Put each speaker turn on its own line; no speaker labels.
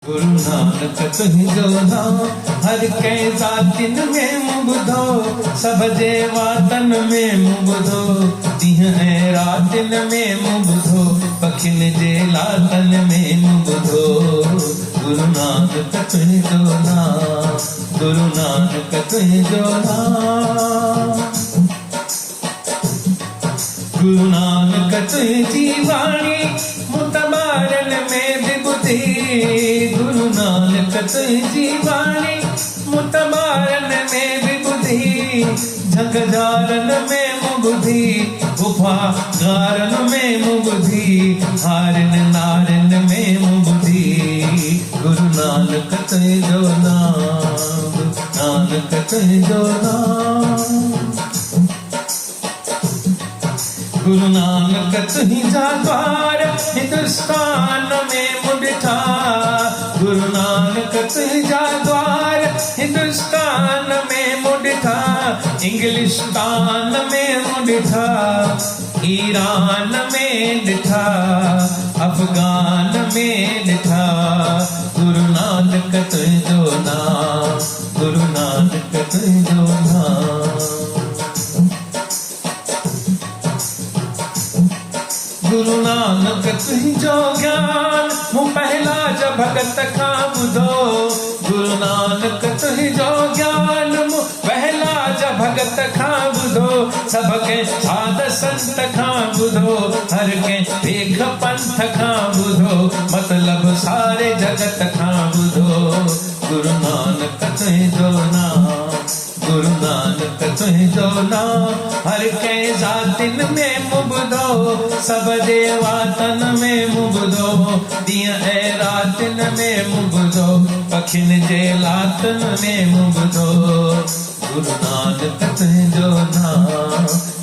गुरु नानक तुझो नाम हर कै जातिन में मुबुधो सब जेवा तन में मुबुधो दिन है रातिन में मुबुधो पखिन जे लातन में मुबुधो गुरु नानक तुझो नाम गुरु नानक तुझो नाम गुरु नानक तुझी वाणी मुतबारन में विबुधि गुरु नानक तुझी वाणी मुतबारन में विबुधि झकझारन में मुबुधि गुफा गारन में मुबुधि हारन नारन में मुबुधि गुरु नानक तुझो नाम नानक तुझो नाम गुरु नानक तुझा द्वार हिंदुस्तान में मुडिठा गुरु नानक तुझा द्वार हिंदुस्तान में मुडिठा इंग्लिस्तान में मुडिठा ईरान में डिठा अफगान में डिठा गुरु नानक तुझो नाम गुरु नानक तुझो नाम गुरु नानक तुझो ज्ञान मु पहला ज भगत खां बुधो गुरु नानक तुझो ज्ञान मु पहला ज भगत खां बुधो सबके साध संत खां बुधो हर के देख पंथ खां बुधो मतलब सारे जगत खां बुधो गुरु नानक तुझो नाम गुरु नानक तुझो नाम हर कै जातिन में मुबुधो सब देवा तन में मुबुधो दिया है रातिन में मुबुधो पखिन जे लातन में मुबुधो गुरु नानक तुझो नाम